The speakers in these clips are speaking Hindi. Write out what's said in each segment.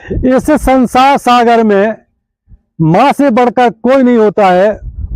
इस संसार सागर में माँ से बढ़कर कोई नहीं होता है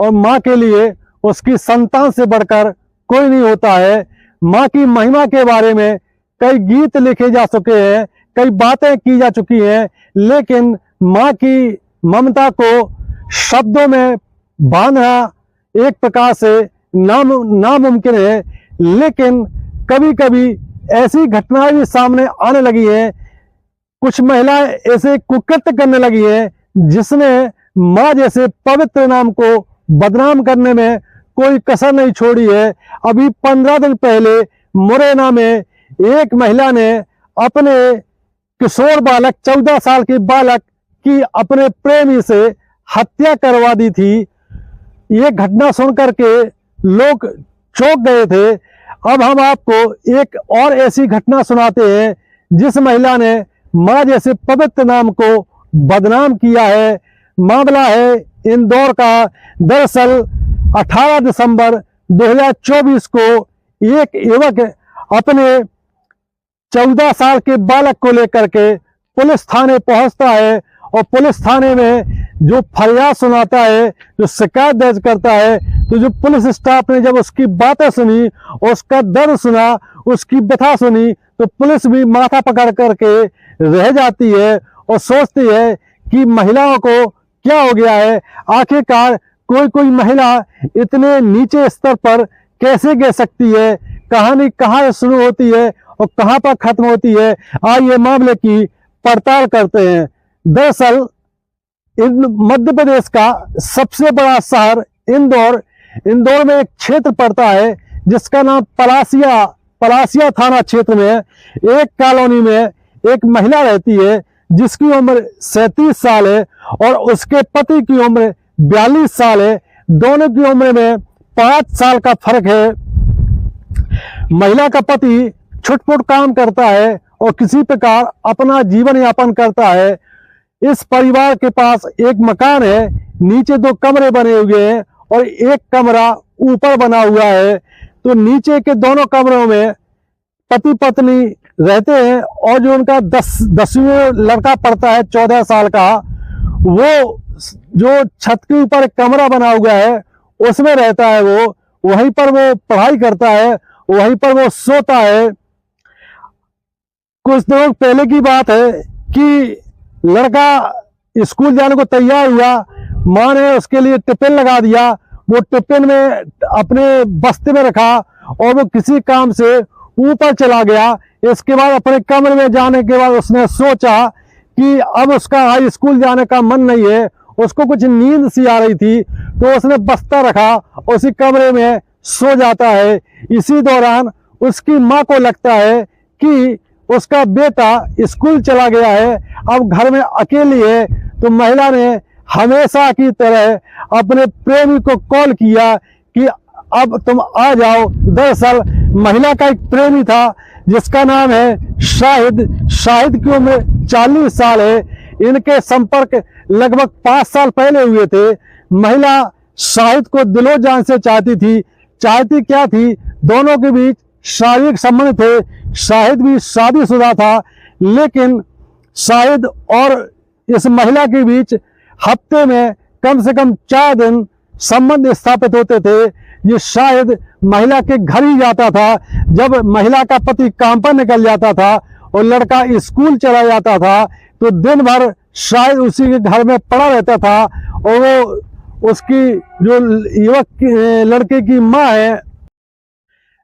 और माँ के लिए उसकी संतान से बढ़कर कोई नहीं होता है। माँ की महिमा के बारे में कई गीत लिखे जा चुके हैं, कई बातें की जा चुकी हैं, लेकिन माँ की ममता को शब्दों में बांधना एक प्रकार से नामुमकिन है। लेकिन कभी कभी ऐसी घटनाएं भी सामने आने लगी हैं, कुछ महिलाएं ऐसे कुकृत्य करने लगी हैं जिसने माँ जैसे पवित्र नाम को बदनाम करने में कोई कसर नहीं छोड़ी है। अभी 15 दिन पहले मुरैना में एक महिला ने अपने किशोर बालक 14 साल के बालक की अपने प्रेमी से हत्या करवा दी थी। ये घटना सुनकर के लोग चौंक गए थे। अब हम आपको एक और ऐसी घटना सुनाते हैं जिस महिला ने माँ जैसे पवित्र नाम को बदनाम किया है। मामला है इंदौर का। दरअसल 18 दिसंबर 2024 को एक युवक अपने 14 साल के बालक को लेकर के पुलिस थाने पहुंचता है और पुलिस थाने में जो फरियाद सुनाता है, जो शिकायत दर्ज करता है, तो जो पुलिस स्टाफ ने जब उसकी बातें सुनी, उसका दर्द सुना, उसकी व्यथा सुनी, तो पुलिस भी माथा पकड़ करके रह जाती है और सोचती है कि महिलाओं को क्या हो गया है। आखिरकार कोई महिला इतने नीचे स्तर पर कैसे गिर सकती है। कहानी कहाँ शुरू होती है और कहाँ पर खत्म होती है, आइए मामले की पड़ताल करते हैं। दरअसल मध्य प्रदेश का सबसे बड़ा शहर इंदौर में एक क्षेत्र पड़ता है जिसका नाम पलासिया थाना क्षेत्र में एक कॉलोनी में एक महिला रहती है जिसकी उम्र 37 साल है और उसके पति की उम्र 42 साल है। दोनों की उम्र में 5 साल का फर्क है। महिला का पति छुटपुट काम करता है और किसी प्रकार अपना जीवन यापन करता है। इस परिवार के पास एक मकान है, नीचे 2 कमरे बने हुए हैं और एक कमरा ऊपर बना हुआ है। तो नीचे के दोनों कमरों में पति पत्नी रहते हैं और जो उनका 10वीं लड़का पढ़ता है 14 साल का, वो जो छत के ऊपर एक कमरा बना हुआ है उसमें रहता है। वो वहीं पर वो पढ़ाई करता है, वहीं पर वो सोता है। कुछ दिनों पहले की बात है कि लड़का स्कूल जाने को तैयार हुआ, माँ ने उसके लिए टिफिन लगा दिया। वो टिफिन में अपने बस्ते में रखा और वो किसी काम से ऊपर चला गया। इसके बाद अपने कमरे में जाने के बाद उसने सोचा कि अब उसका हाई स्कूल जाने का मन नहीं है, उसको कुछ नींद सी आ रही थी, तो उसने बस्ता रखा, उसी कमरे में सो जाता है। इसी दौरान उसकी माँ को लगता है कि उसका बेटा स्कूल चला गया है, अब घर में अकेली है। तो महिला ने हमेशा की तरह अपने प्रेमी को कॉल किया कि अब तुम आ जाओ। दरअसल महिला का एक प्रेमी था जिसका नाम है शाहिद की उम्र 40 साल है। इनके संपर्क लगभग 5 साल पहले हुए थे। महिला शाहिद को दिलो जान से चाहती क्या थी, दोनों के बीच शारीरिक संबंध थे। शाहिद भी शादीशुदा था, लेकिन शाहिद और इस महिला के बीच हफ्ते में कम से कम 4 दिन संबंध स्थापित होते थे। ये शाहिद महिला के घर ही जाता था जब महिला का पति काम पर निकल जाता था और लड़का स्कूल चला जाता था, तो दिन भर शाहिद उसी के घर में पड़ा रहता था। और वो उसकी जो युवक लड़के की माँ है,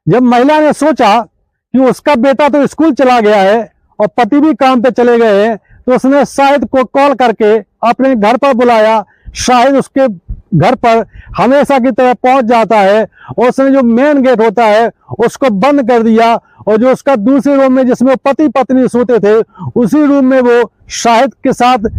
जब महिला ने सोचा कि उसका बेटा तो स्कूल चला गया है और पति भी काम पे चले गए हैं, तो उसने शाहिद को कॉल करके अपने घर पर बुलाया। शाहिद उसके घर पर हमेशा की तरह पहुंच जाता है और उसने जो मेन गेट होता है उसको बंद कर दिया और जो उसका दूसरे रूम में जिसमें पति पत्नी सोते थे, उसी रूम में वो शाहिद के साथ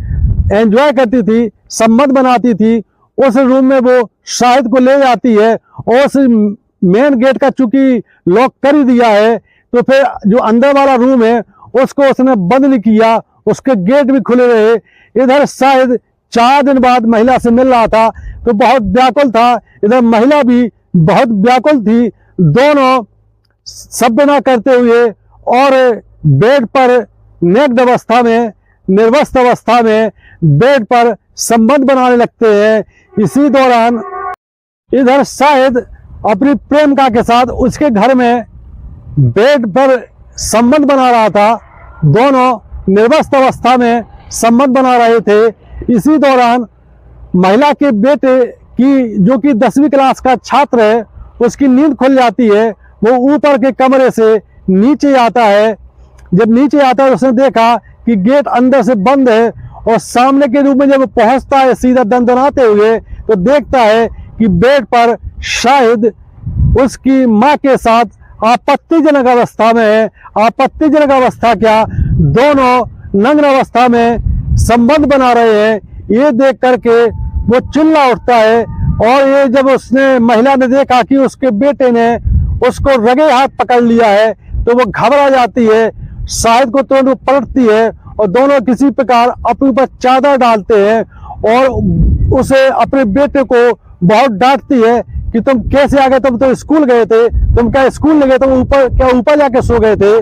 एंजॉय करती थी, संबंध बनाती थी। उस रूम में वो शाहिद को ले जाती है और उस मेन गेट का चूंकि लॉक कर ही दिया है, तो फिर जो अंदर वाला रूम है उसको उसने बंद नहीं किया, उसके गेट भी खुले रहे। इधर शाहिद 4 दिन बाद महिला से मिल रहा था तो बहुत व्याकुल था, इधर महिला भी बहुत व्याकुल थी। दोनों सभ्य ना करते हुए और बेड पर नेक्ड अवस्था में निर्वस्त्र अवस्था में बेड पर संबंध बनाने लगते हैं। इसी दौरान इधर शाहिद अपनी प्रेमिका के साथ उसके घर में बेड पर संबंध बना रहा था। दोनों निर्वस्त्र अवस्था में संबंध बना रहे थे। इसी दौरान महिला के बेटे की, जो कि 10वीं क्लास का छात्र है, उसकी नींद खुल जाती है। वो ऊपर के कमरे से नीचे आता है। जब नीचे आता है उसने देखा कि गेट अंदर से बंद है और सामने के रूम में जब पहुंचता है सीधा दंदनाते हुए, तो देखता है कि बेड पर शाहिद उसकी मां के साथ आपत्तिजनक अवस्था में है। आपत्तिजनक अवस्था क्या, दोनों नग्न अवस्था में संबंध बना रहे हैं। ये देख करके वो चिल्ला उठता है और ये जब उसने महिला ने देखा कि उसके बेटे ने उसको रगे हाथ पकड़ लिया है, तो वो घबरा जाती है। शाहिद को तुरंत वो पलटती है और दोनों किसी प्रकार अपने ऊपर चादर डालते हैं और उसे, अपने बेटे को बहुत डांटती है कि तुम कैसे आ गए, तुम तो स्कूल गए थे, तुम क्या स्कूल नहीं गए, तुम ऊपर जाके सो गए थे।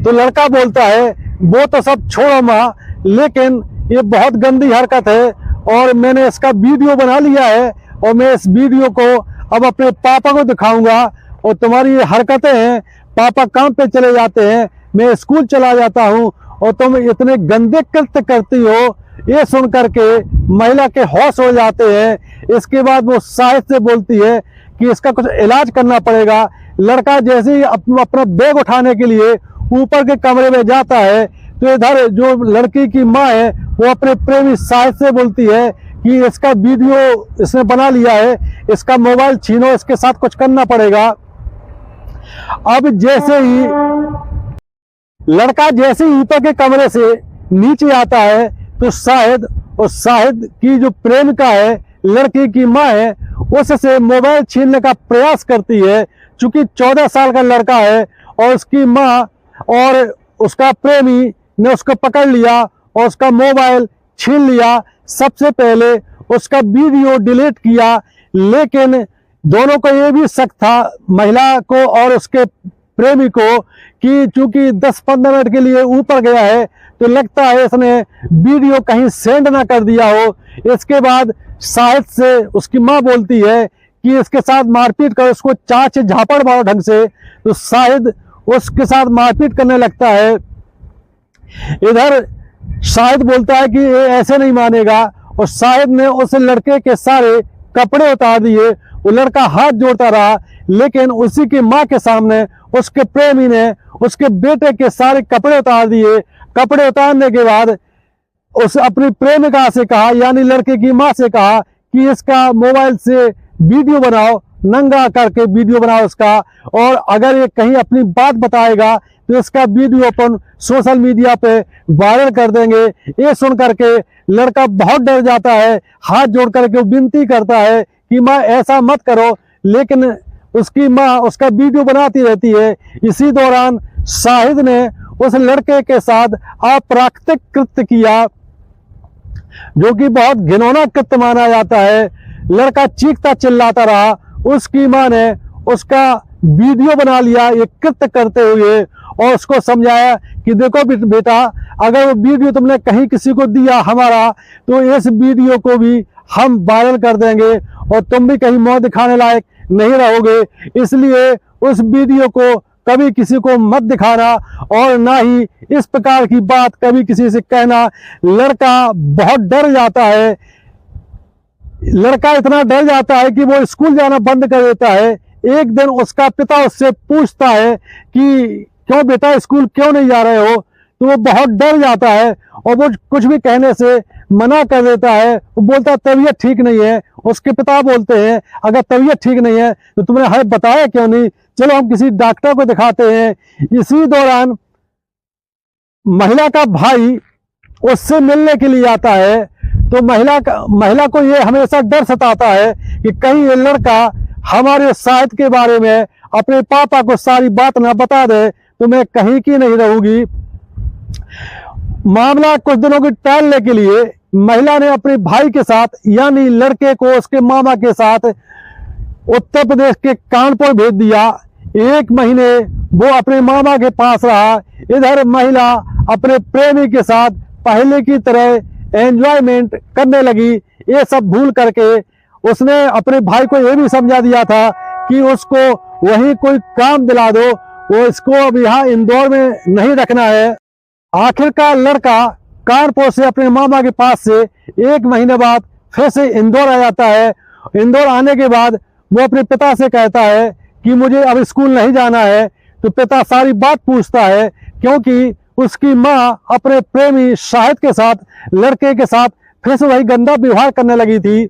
तो लड़का बोलता है वो तो सब छोड़ो माँ, लेकिन ये बहुत गंदी हरकत है और मैंने इसका वीडियो बना लिया है और मैं इस वीडियो को अब अपने पापा को दिखाऊंगा और तुम्हारी ये हरकतें हैं, पापा काम पे चले जाते हैं, मैं स्कूल चला जाता हूँ और तुम इतने गंदे कृत्य करती हो। ये सुन करके महिला के होश हो जाते हैं। इसके बाद वो शाहिद से बोलती है कि इसका कुछ इलाज करना पड़ेगा। लड़का जैसे ही अपना बैग उठाने के लिए ऊपर के कमरे में जाता है, तो इधर जो लड़की की माँ है वो अपने प्रेमी शाहिद से बोलती है कि इसका वीडियो इसने बना लिया है, इसका मोबाइल छीनो, इसके साथ कुछ करना पड़ेगा। अब जैसे ही लड़का जैसे ही ऊपर के कमरे से नीचे आता है, तो शाहिद और शाहिद की जो प्रेमिका है, लड़की की माँ है, उससे मोबाइल छीनने का प्रयास करती है। चूंकि 14 साल का लड़का है और उसकी माँ और उसका प्रेमी ने उसको पकड़ लिया और उसका मोबाइल छीन लिया। सबसे पहले उसका वीडियो डिलीट किया, लेकिन दोनों को ये भी शक था, महिला को और उसके प्रेमी को, कि चूंकि 10-15 मिनट के लिए ऊपर गया है तो लगता है इसने वीडियो कहीं सेंड ना कर दिया हो। इसके बाद शाहिद से उसकी माँ बोलती है कि इसके साथ मारपीट कर, उसको चार से झापड़ मारो ढंग से। तो शाहिद उसके साथ मारपीट करने लगता है। इधर शाहिद बोलता है कि ये ऐसे नहीं मानेगा और शाहिद ने उस लड़के के सारे कपड़े उतार दिए। वो लड़का हाथ जोड़ता रहा, लेकिन उसी की माँ के सामने उसके प्रेमी ने उसके बेटे के सारे कपड़े उतार दिए। कपड़े उतारने के बाद उस अपनी प्रेमिका से कहा, यानी लड़के की माँ से कहा कि इसका मोबाइल से वीडियो बनाओ, नंगा करके वीडियो बनाओ इसका, और अगर ये कहीं अपनी बात बताएगा तो इसका वीडियो अपन सोशल मीडिया पे वायरल कर देंगे। ये सुन करके लड़का बहुत डर जाता है, हाथ जोड़ करके विनती करता है कि माँ ऐसा मत करो, लेकिन उसकी माँ उसका वीडियो बनाती रहती है। इसी दौरान शाहिद ने उस लड़के के साथ अप्राकृतिक कृत्य किया, जो कि बहुत घिनौना कृत्य माना जाता है। लड़का चीखता चिल्लाता रहा। उसकी माँ ने उसका वीडियो बना लिया ये कृत्य करते हुए और उसको समझाया कि देखो बेटा, अगर वो वीडियो तुमने कहीं किसी को दिया हमारा, तो इस वीडियो को भी हम वायरल कर देंगे और तुम भी कहीं मुंह दिखाने लायक नहीं रहोगे। इसलिए उस वीडियो को कभी किसी को मत दिखाना और ना ही इस प्रकार की बात कभी किसी से कहना। लड़का बहुत डर जाता है। लड़का इतना डर जाता है कि वो स्कूल जाना बंद कर देता है। एक दिन उसका पिता उससे पूछता है कि क्यों बेटा स्कूल क्यों नहीं जा रहे हो, तो वो बहुत डर जाता है और वो कुछ भी कहने से मना कर देता है। वो बोलता है तबीयत ठीक नहीं है। उसके पिता बोलते हैं अगर तबीयत ठीक नहीं है तो तुमने हमें बताया क्यों नहीं, चलो हम किसी डॉक्टर को दिखाते हैं। इसी दौरान महिला का भाई उससे मिलने के लिए आता है। तो महिला को ये हमेशा डर सताता है कि कहीं ये लड़का हमारे शाहिद के बारे में अपने पापा को सारी बात ना बता दे तो मैं कहीं की नहीं रहूंगी। मामला कुछ दिनों की टालने के लिए महिला ने अपने भाई के साथ, यानी लड़के को उसके मामा के साथ उत्तर प्रदेश के कानपुर भेज दिया। 1 महीने वो अपने मामा के पास रहा। इधर महिला अपने प्रेमी के साथ पहले की तरह एंजॉयमेंट करने लगी। ये सब भूल करके उसने अपने भाई को ये भी समझा दिया था कि उसको वहीं कोई काम दिला दो, वो इसको अब यहाँ इंदौर में नहीं रखना है। आखिरकार लड़का कानपुर से अपने मामा के पास से 1 महीने बाद फिर से इंदौर आ जाता है। इंदौर आने के बाद वो अपने पिता से कहता है कि मुझे अब स्कूल नहीं जाना है। तो पिता सारी बात पूछता है, क्योंकि उसकी माँ अपने प्रेमी शाहिद के साथ, लड़के के साथ फिर से वही गंदा व्यवहार करने लगी थी।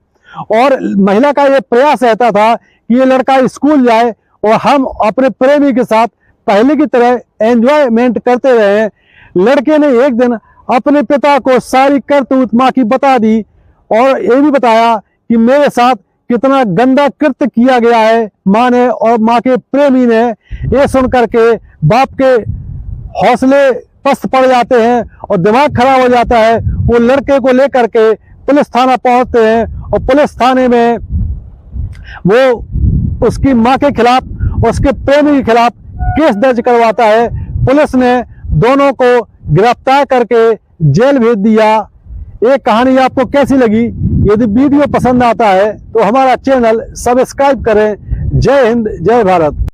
और महिला का ये प्रयास रहता था कि ये लड़का स्कूल जाए और हम अपने प्रेमी के साथ पहले की तरह एंजॉयमेंट करते रहे। लड़के ने एक दिन अपने पिता को सारी करतूत माँ की बता दी और ये भी बताया कि मेरे साथ कितना गंदा कृत्य किया गया है माँ ने और माँ के प्रेमी ने। ये सुन करके बाप के हौसले पस्त पड़ जाते हैं और दिमाग खराब हो जाता है। वो लड़के को लेकर के पुलिस थाना पहुंचते हैं और पुलिस थाने में वो उसकी माँ के खिलाफ, उसके प्रेमी के खिलाफ केस दर्ज करवाता है। पुलिस ने दोनों को गिरफ्तार करके जेल भेज दिया। ये कहानी आपको कैसी लगी? यदि वीडियो पसंद आता है तो हमारा चैनल सब्सक्राइब करें। जय हिंद, जय भारत।